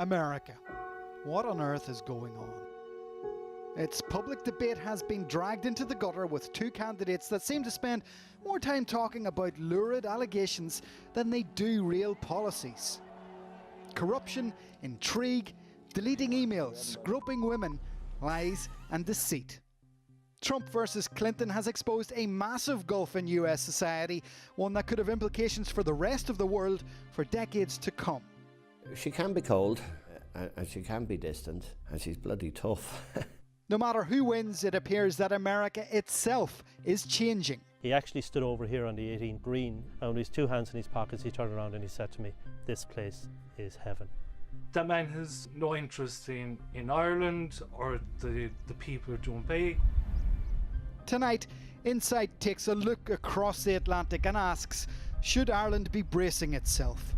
America. What on earth is going on? Its public debate has been dragged into the gutter with two candidates that seem to spend more time talking about lurid allegations than they do real policies. Corruption, intrigue, deleting emails, groping women, lies and deceit. Trump versus Clinton has exposed a massive gulf in US society, one that could have implications for the rest of the world for decades to come. She can be cold, and she can be distant, and she's bloody tough. No matter who wins, it appears that America itself is changing. He actually stood over here on the 18th green, and with his two hands in his pockets, he turned around and he said to me, "This place is heaven." That man has no interest in Ireland or the people of Doon Bay. Tonight, Insight takes a look across the Atlantic and asks, should Ireland be bracing itself?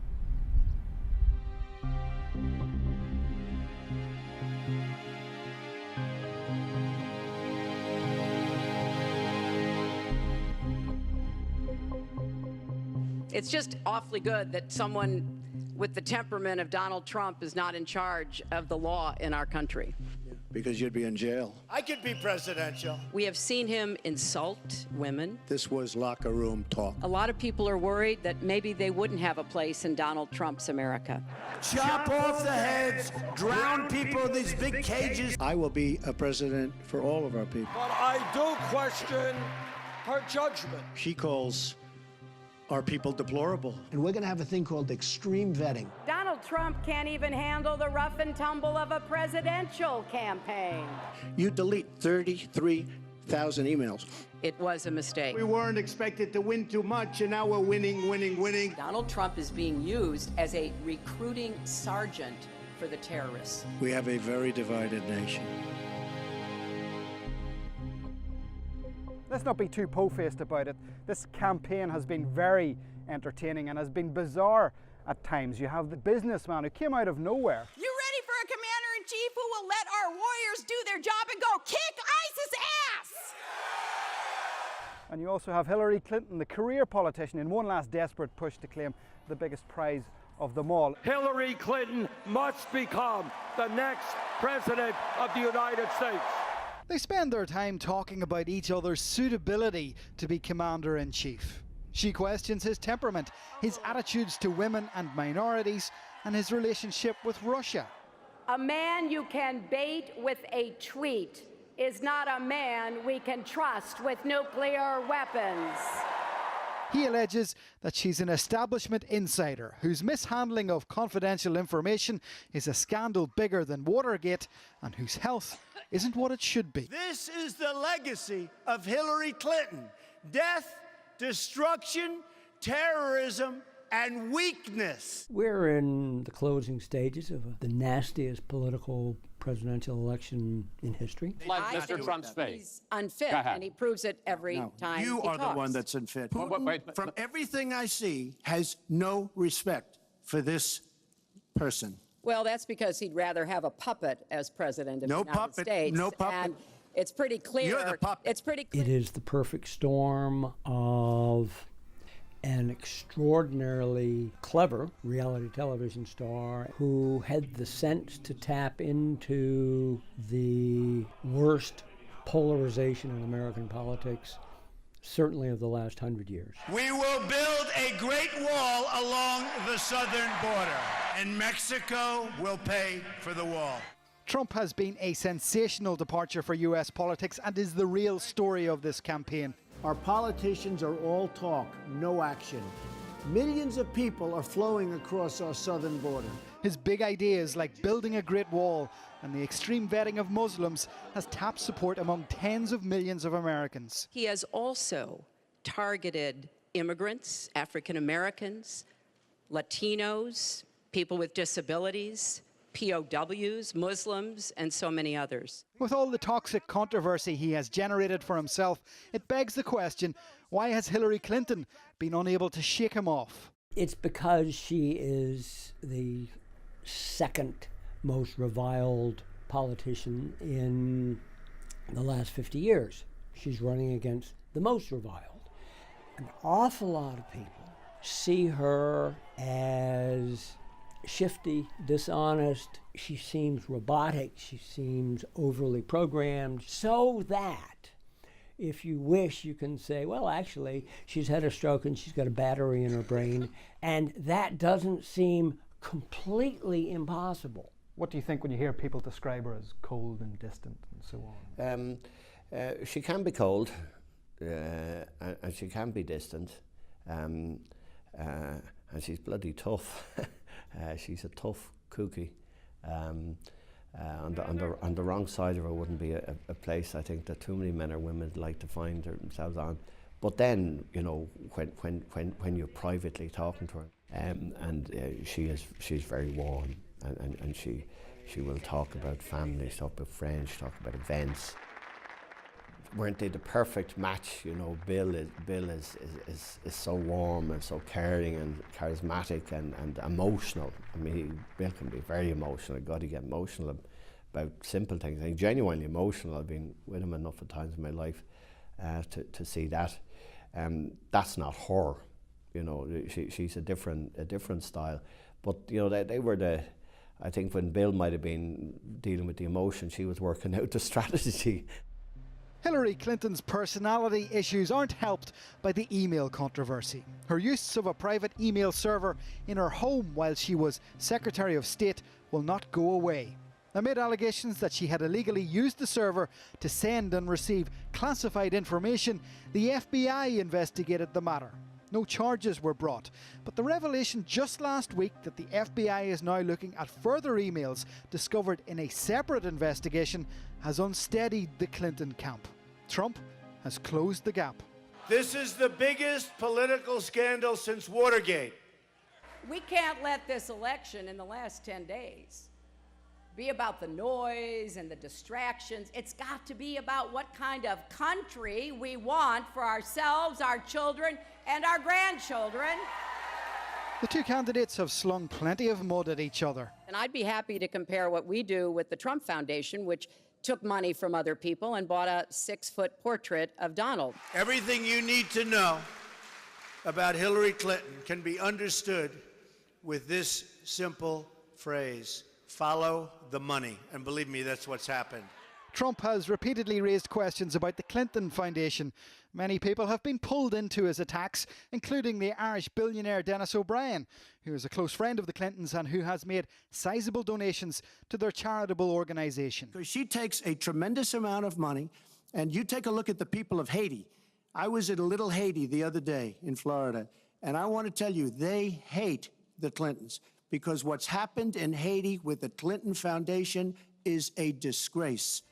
It's just awfully good that someone with the temperament of Donald Trump is not in charge of the law in our country. Because you'd be in jail. I could be presidential. We have seen him insult women. This was locker room talk. A lot of people are worried that maybe they wouldn't have a place in Donald Trump's America. Chop off the heads, drown people in these big cages. I will be a president for all of our people. But I do question her judgment. She calls our people deplorable. And we're going to have a thing called extreme vetting. Donald Trump can't even handle the rough and tumble of a presidential campaign. You delete 33,000 emails. It was a mistake. We weren't expected to win too much, and now we're winning. Donald Trump is being used as a recruiting sergeant for the terrorists. We have a very divided nation. Let's not be too po-faced about it. This campaign has been very entertaining and has been bizarre at times. You have the businessman who came out of nowhere. You ready for a commander-in-chief who will let our warriors do their job and go kick ISIS ass? And you also have Hillary Clinton, the career politician, in one last desperate push to claim the biggest prize of them all. Hillary Clinton must become the next president of the United States. They spend their time talking about each other's suitability to be commander-in-chief. She questions his temperament, his attitudes to women and minorities, and his relationship with Russia. A man you can bait with a tweet is not a man we can trust with nuclear weapons. He alleges that she's an establishment insider whose mishandling of confidential information is a scandal bigger than Watergate and whose health isn't what it should be. This is the legacy of Hillary Clinton. Death, destruction, terrorism, and weakness. We're in the closing stages of the nastiest political presidential election in history. I think Trump's face. He's unfit, and he proves it every time You he are talks. the one that's unfit. Wait. From everything I see, has no respect for this person. Well, that's because he'd rather have a puppet as president of the United States. No puppet. And it's pretty clear. You're the puppet. It's pretty clear. It is the perfect storm of an extraordinarily clever reality television star who had the sense to tap into the worst polarization in American politics, certainly of the last 100 years. We will build a great wall along the southern border, and Mexico will pay for the wall. Trump has been a sensational departure for US politics and is the real story of this campaign. Our politicians are all talk, no action. Millions of people are flowing across our southern border. His big ideas like building a Great Wall and the extreme vetting of Muslims has tapped support among tens of millions of Americans. He has also targeted immigrants, African Americans, Latinos, people with disabilities, POWs, Muslims, and so many others. With all the toxic controversy he has generated for himself, it begs the question, why has Hillary Clinton been unable to shake him off? It's because she is the second most reviled politician in the last 50 years. She's running against the most reviled. An awful lot of people see her as shifty, dishonest. She seems robotic. She seems overly programmed, so that if you wish, you can say, well, actually, she's had a stroke and she's got a battery in her brain, and that doesn't seem completely impossible. What do you think when you hear people describe her as cold and distant and so on? She can be cold, and she can be distant, and she's bloody tough. She's a tough cookie. On the wrong side of her wouldn't be a place I think that too many men or women like to find themselves on. But then, you know, when you're privately talking to her, she's very warm, and she will talk about families, talk about friends, talk about events. Weren't they the perfect match? You know, Bill is so warm and so caring and charismatic and emotional. I mean, Bill can be very emotional. I've got to get emotional about simple things. I'm genuinely emotional. I've been with him enough of times in my life to see that. That's not her. You know, she's a different style. But you know, they were I think when Bill might have been dealing with the emotion, she was working out the strategy. Hillary Clinton's personality issues aren't helped by the email controversy. Her use of a private email server in her home while she was Secretary of State will not go away. Amid allegations that she had illegally used the server to send and receive classified information, the FBI investigated the matter. No charges were brought, but the revelation just last week that the FBI is now looking at further emails discovered in a separate investigation has unsteadied the Clinton camp. Trump has closed the gap. This is the biggest political scandal since Watergate. We can't let this election in the last 10 days be about the noise and the distractions. It's got to be about what kind of country we want for ourselves, our children, and our grandchildren. The two candidates have slung plenty of mud at each other. And I'd be happy to compare what we do with the Trump Foundation, which took money from other people and bought a 6-foot portrait of Donald. Everything you need to know about Hillary Clinton can be understood with this simple phrase: follow the money. And believe me, that's what's happened. Trump has repeatedly raised questions about the Clinton Foundation. Many people have been pulled into his attacks, including the Irish billionaire Dennis O'Brien, who is a close friend of the Clintons and who has made sizable donations to their charitable organisation. Because she takes a tremendous amount of money, and you take a look at the people of Haiti. I was at a little Haiti the other day in Florida, and I want to tell you, they hate the Clintons, because what's happened in Haiti with the Clinton Foundation is a disgrace.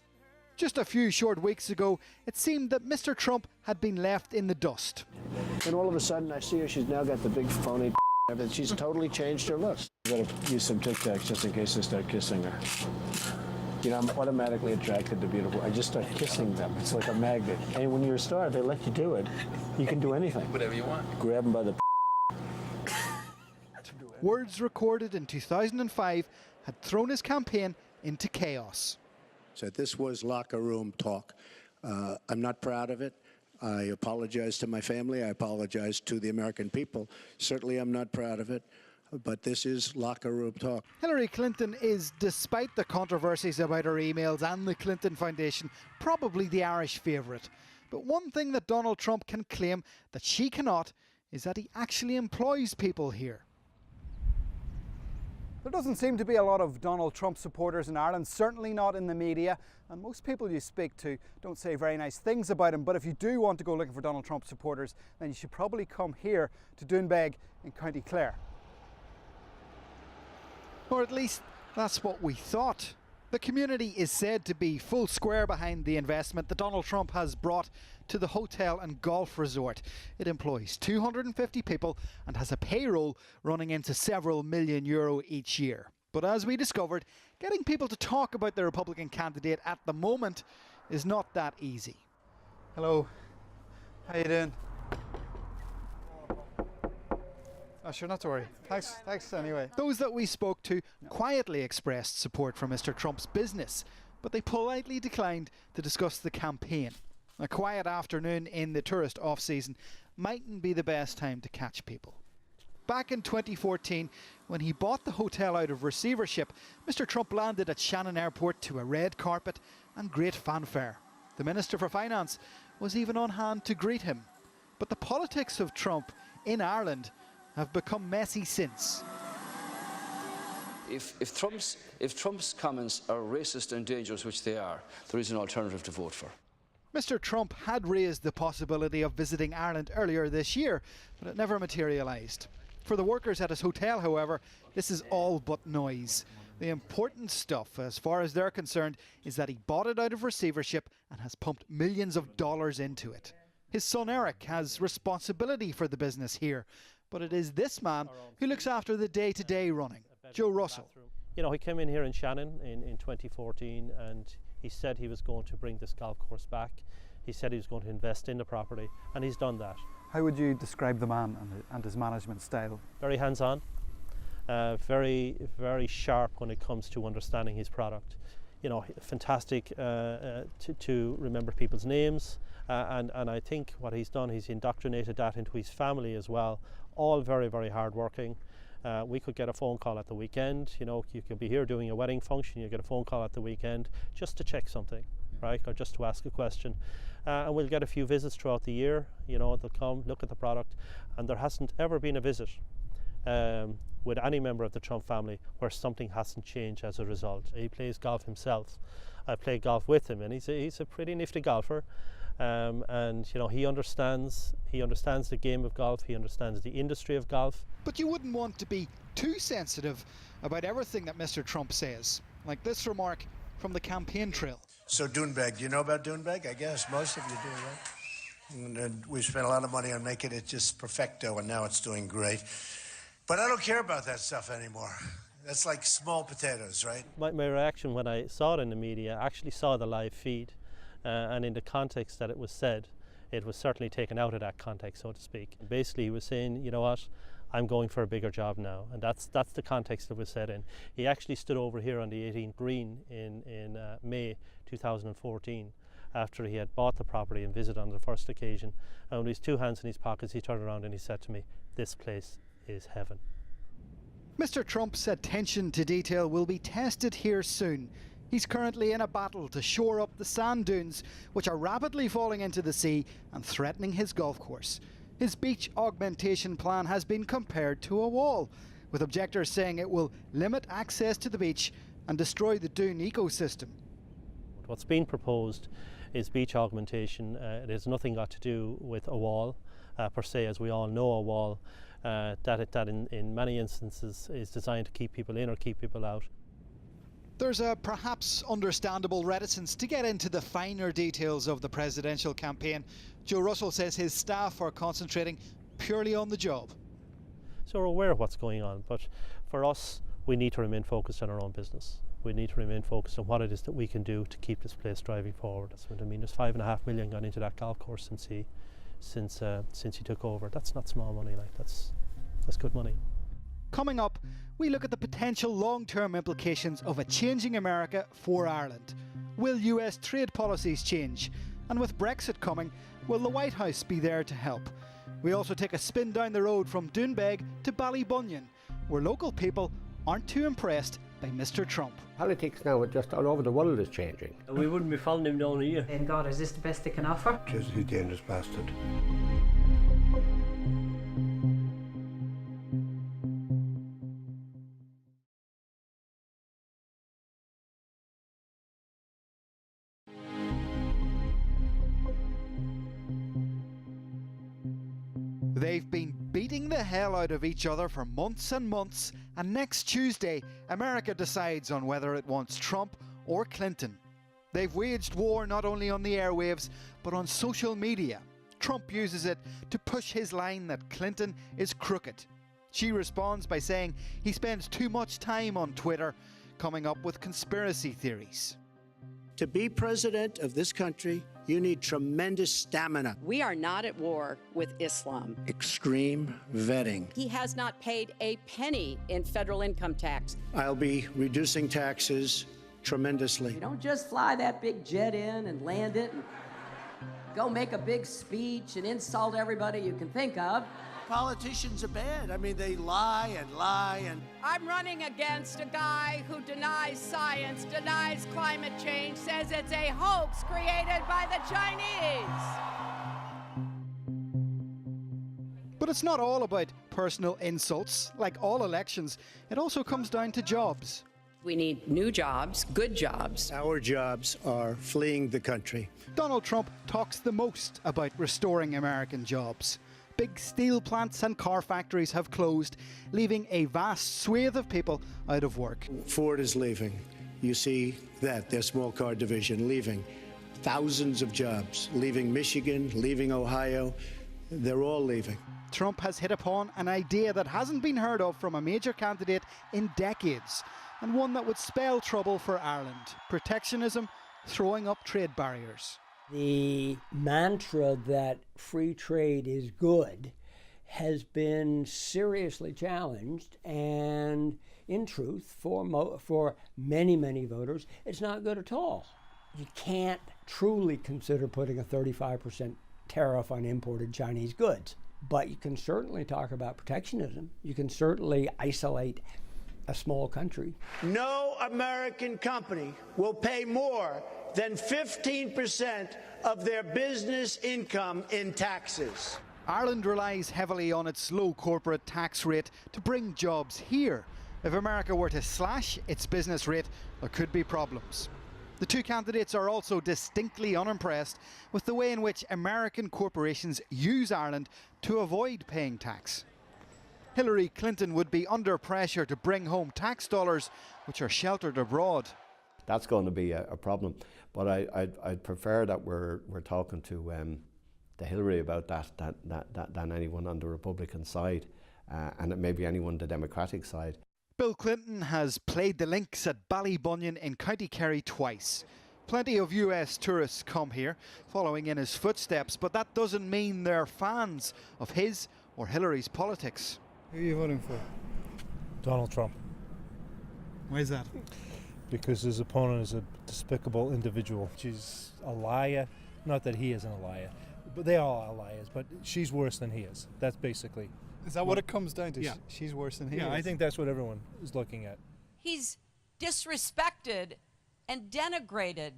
Just a few short weeks ago, it seemed that Mr. Trump had been left in the dust. And all of a sudden, I see her. She's now got the big phony everything. She's totally changed her looks. I've got to use some Tic Tacs just in case I start kissing her. You know, I'm automatically attracted to beautiful. I just start kissing them. It's like a magnet. And when you're a star, they let you do it. You can do anything. Whatever you want. Grab them by the Words recorded in 2005 had thrown his campaign into chaos. So this was locker room talk. I'm not proud of it. I apologize to my family. I apologize to the American people. Certainly I'm not proud of it, but this is locker room talk. Hillary Clinton is, despite the controversies about her emails and the Clinton Foundation, probably the Irish favourite. But one thing that Donald Trump can claim that she cannot is that he actually employs people here. There doesn't seem to be a lot of Donald Trump supporters in Ireland, certainly not in the media, and most people you speak to don't say very nice things about him. But if you do want to go looking for Donald Trump supporters, then you should probably come here to Doonbeg in County Clare. Or at least that's what we thought. The community is said to be full square behind the investment that Donald Trump has brought to the hotel and golf resort. It employs 250 people and has a payroll running into several million euro each year. But as we discovered, getting people to talk about the Republican candidate at the moment is not that easy. Hello, how you doing? Oh, sure, not to worry. Thanks anyway. Those that we spoke to quietly expressed support for Mr. Trump's business, but they politely declined to discuss the campaign. A quiet afternoon in the tourist off-season mightn't be the best time to catch people. Back in 2014, when he bought the hotel out of receivership, Mr. Trump landed at Shannon Airport to a red carpet and great fanfare. The Minister for Finance was even on hand to greet him. But the politics of Trump in Ireland have become messy since. If Trump's comments are racist and dangerous, which they are, there is an alternative to vote for. Mr. Trump had raised the possibility of visiting Ireland earlier this year, but it never materialised. For the workers at his hotel, however, this is all but noise. The important stuff, as far as they're concerned, is that he bought it out of receivership and has pumped millions of dollars into it. His son Eric has responsibility for the business here, but it is this man who looks after the day-to-day running, Joe Russell. You know, he came in here in Shannon in 2014 and he said he was going to bring this golf course back. He said he was going to invest in the property, and he's done that. How would you describe the man and his management style? Very hands-on, very, very sharp when it comes to understanding his product. You know, fantastic to remember people's names, and I think what he's done, he's indoctrinated that into his family as well. All very, very hard-working. We could get a phone call at the weekend. You know, you could be here doing a wedding function, you get a phone call at the weekend just to check something, right, or just to ask a question. And we'll get a few visits throughout the year. You know, they'll come, look at the product, and there hasn't ever been a visit with any member of the Trump family where something hasn't changed as a result. He plays golf himself. I play golf with him, and he's a pretty nifty golfer. And you know, he understands the game of golf, he understands the industry of golf. But you wouldn't want to be too sensitive about everything that Mr. Trump says, like this remark from the campaign trail. So Doonbeg, do you know about Doonbeg? I guess most of you do, right? And we've spent a lot of money on making it just perfecto, and now it's doing great. But I don't care about that stuff anymore. That's like small potatoes, right? My reaction when I saw it in the media, I actually saw the live feed, and in the context that it was said, it was certainly taken out of that context, so to speak. Basically, he was saying, you know what, I'm going for a bigger job now, and that's the context it was said in. He actually stood over here on the 18th green in May 2014, after he had bought the property and visited on the first occasion, and with his two hands in his pockets, he turned around and he said to me, "This place is heaven." Mr. Trump's attention to detail will be tested here soon. He's currently in a battle to shore up the sand dunes, which are rapidly falling into the sea and threatening his golf course. His beach augmentation plan has been compared to a wall, with objectors saying it will limit access to the beach and destroy the dune ecosystem. What's been proposed is beach augmentation. It has nothing got to do with a wall per se. As we all know, a wall that in many instances is designed to keep people in or keep people out. There's a perhaps understandable reticence to get into the finer details of the presidential campaign. Joe Russell says his staff are concentrating purely on the job. So we're aware of what's going on, but for us, we need to remain focused on our own business. We need to remain focused on what it is that we can do to keep this place driving forward. That's what I mean. There's $5.5 million gone into that golf course since he took over. That's not small money. Like that's good money. Coming up, we look at the potential long-term implications of a changing America for Ireland. Will US trade policies change? And with Brexit coming, will the White House be there to help? We also take a spin down the road from Doonbeg to Ballybunion, where local people aren't too impressed by Mr. Trump. Politics now, just all over the world, is changing. We wouldn't be following him down here. And God, is this the best they can offer? Just a dangerous bastard. They've been beating the hell out of each other for months and months, and next Tuesday, America decides on whether it wants Trump or Clinton. They've waged war not only on the airwaves, but on social media. Trump uses it to push his line that Clinton is crooked. She responds by saying he spends too much time on Twitter, coming up with conspiracy theories. To be president of this country, you need tremendous stamina. We are not at war with Islam. Extreme vetting. He has not paid a penny in federal income tax. I'll be reducing taxes tremendously. You don't just fly that big jet in and land it and go make a big speech and insult everybody you can think of. politicians are bad. I mean, they lie and lie and... I'm running against a guy who denies science, denies climate change, says it's a hoax created by the Chinese. But it's not all about personal insults. Like all elections, it also comes down to jobs. We need new jobs, good jobs. Our jobs are fleeing the country. Donald Trump talks the most about restoring American jobs. Big steel plants and car factories have closed, leaving a vast swathe of people out of work. Ford is leaving. You see that, their small car division leaving. Thousands of jobs, leaving Michigan, leaving Ohio. They're all leaving. Trump has hit upon an idea that hasn't been heard of from a major candidate in decades, and one that would spell trouble for Ireland: protectionism, throwing up trade barriers. The mantra that free trade is good has been seriously challenged, and in truth, for many, many voters, it's not good at all. You can't truly consider putting a 35% tariff on imported Chinese goods, but you can certainly talk about protectionism. You can certainly isolate a small country. No American company will pay more than 15% of their business income in taxes. Ireland relies heavily on its low corporate tax rate to bring jobs here. If America were to slash its business rate, there could be problems. The two candidates are also distinctly unimpressed with the way in which American corporations use Ireland to avoid paying tax. Hillary Clinton would be under pressure to bring home tax dollars which are sheltered abroad. That's going to be a problem, but I'd prefer that we're talking to Hillary about that than anyone on the Republican side, and maybe anyone on the Democratic side. Bill Clinton has played the links at Ballybunion in County Kerry twice. Plenty of US tourists come here, following in his footsteps, but that doesn't mean they're fans of his or Hillary's politics. Who are you voting for? Donald Trump. Why is that? Because his opponent is a despicable individual. She's a liar. Not that he isn't a liar, but they all are liars, but she's worse than he is. That's basically... Is that what it comes down to? Yeah. She's worse than he is? Yeah, I think that's what everyone is looking at. He's disrespected and denigrated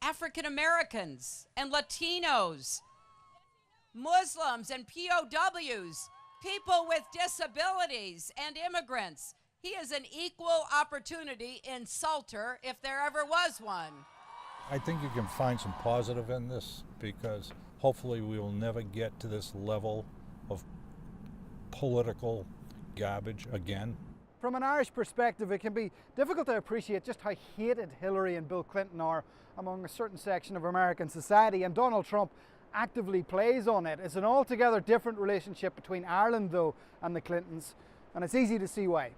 African Americans and Latinos, Muslims and POWs, people with disabilities and immigrants. He is an equal opportunity insulter if there ever was one. I think you can find some positive in this, because hopefully we will never get to this level of political garbage again. From an Irish perspective, it can be difficult to appreciate just how hated Hillary and Bill Clinton are among a certain section of American society, and Donald Trump actively plays on it. It's an altogether different relationship between Ireland, though, and the Clintons, and it's easy to see why.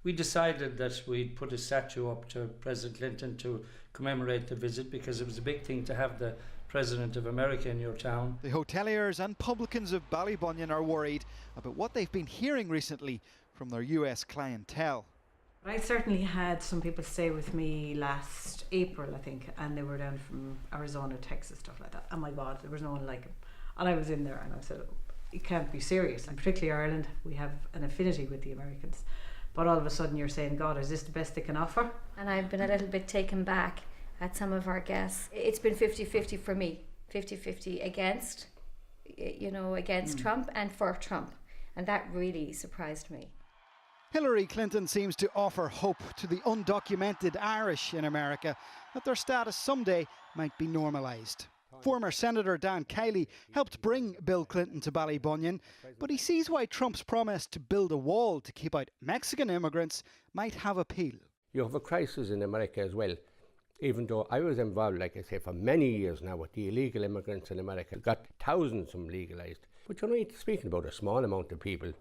We decided that we'd put a statue up to President Clinton to commemorate the visit, because it was a big thing to have the President of America in your town. The hoteliers and publicans of Ballybunion are worried about what they've been hearing recently from their US clientele. I certainly had some people stay with me last April, I think, and they were down from Arizona, Texas, stuff like that. Oh my God, there was no one like him. And I was in there and I said, it can't be serious. And particularly Ireland, we have an affinity with the Americans. But all of a sudden you're saying, God, is this the best they can offer? And I've been a little bit taken back at some of our guests. It's been 50-50 for me, 50-50 against, against Trump and for Trump. And that really surprised me. Hillary Clinton seems to offer hope to the undocumented Irish in America that their status someday might be normalised. Former Senator Dan Kiley helped bring Bill Clinton to Ballybunion, but he sees why Trump's promise to build a wall to keep out Mexican immigrants might have appeal. You have a crisis in America as well. Even though I was involved, like I say, for many years now with the illegal immigrants in America, got thousands of them legalised. But you're only speaking about a small amount of people.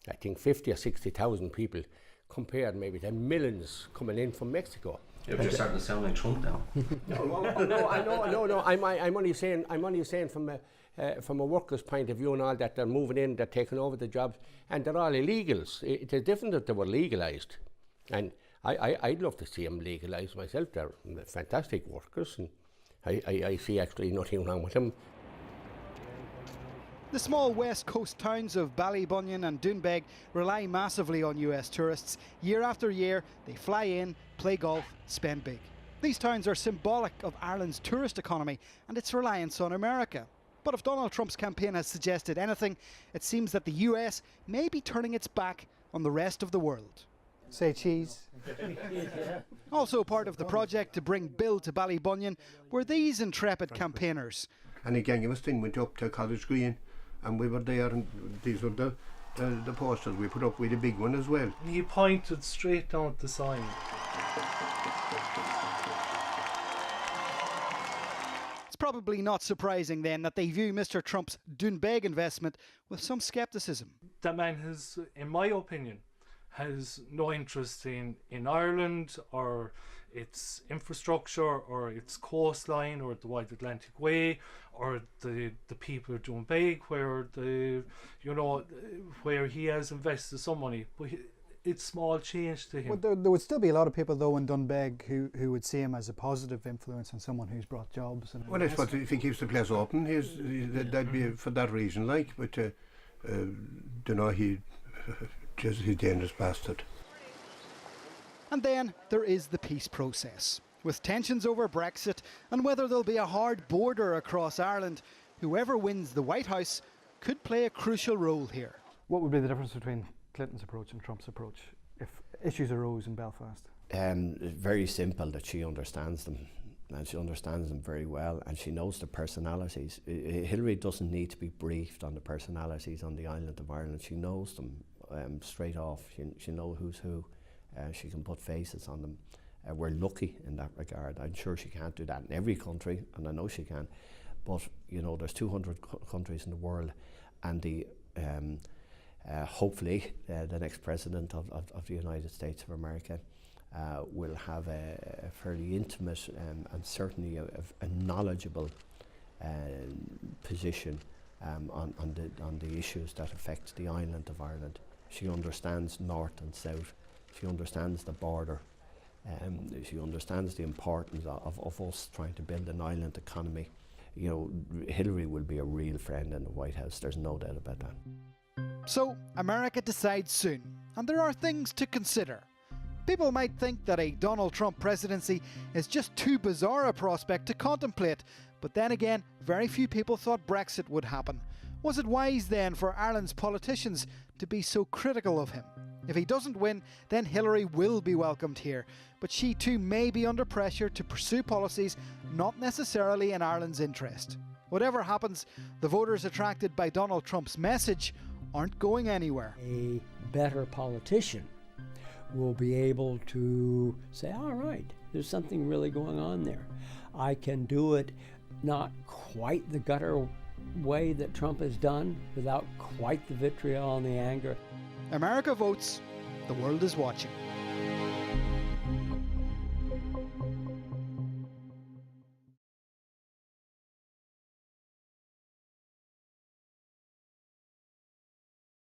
I think 50 or 60,000 people, compared maybe to millions coming in from Mexico. Yeah, but you're starting to sound like Trump now. No. I'm only saying from a worker's point of view and all that, they're moving in, they're taking over the jobs, and they're all illegals. It is different if they were legalised, and I'd love to see them legalised myself. They're fantastic workers, and I see actually nothing wrong with them. The small west coast towns of Ballybunion and Doonbeg rely massively on US tourists. Year after year, they fly in, play golf, spend big. These towns are symbolic of Ireland's tourist economy and its reliance on America. But if Donald Trump's campaign has suggested anything, it seems that the US may be turning its back on the rest of the world. Say cheese. Also part of the project to bring Bill to Ballybunion were these intrepid campaigners. And a gang of us then went up to College Green, and we were there, and these were the posters we put up with a big one as well. He pointed straight down at the sign. It's probably not surprising then that they view Mr. Trump's Doonbeg investment with some scepticism. That man has, in my opinion, has no interest in Ireland or its infrastructure or its coastline or the Wide Atlantic Way or the people of Doonbeg where he has invested some money. But it's small change to him. Well, there would still be a lot of people though in Doonbeg who would see him as a positive influence and someone who's brought jobs. And well, that's what, if he keeps the place open, that'd be for that reason, like, but he's a dangerous bastard. And then there is the peace process. With tensions over Brexit and whether there'll be a hard border across Ireland, whoever wins the White House could play a crucial role here. What would be the difference between Clinton's approach and Trump's approach if issues arose in Belfast? Very simple, that she understands them, and she understands them very well, and she knows the personalities. Hillary doesn't need to be briefed on the personalities on the island of Ireland. She knows them straight off. She knows who's who. She can put faces on them. We're lucky in that regard. I'm sure she can't do that in every country, and I know she can. But there's 200 countries in the world, and hopefully the next president of the United States of America will have a fairly intimate and certainly a knowledgeable position on the issues that affect the island of Ireland. She understands north and south. She understands the border. She understands the importance of us trying to build an island economy. Hillary will be a real friend in the White House. There's no doubt about that. So, America decides soon, and there are things to consider. People might think that a Donald Trump presidency is just too bizarre a prospect to contemplate, but then again, very few people thought Brexit would happen. Was it wise then for Ireland's politicians to be so critical of him? If he doesn't win, then Hillary will be welcomed here, but she too may be under pressure to pursue policies not necessarily in Ireland's interest. Whatever happens, the voters attracted by Donald Trump's message aren't going anywhere. A better politician will be able to say, all right, there's something really going on there. I can do it not quite the gutter way that Trump has done, without quite the vitriol and the anger. America votes, the world is watching.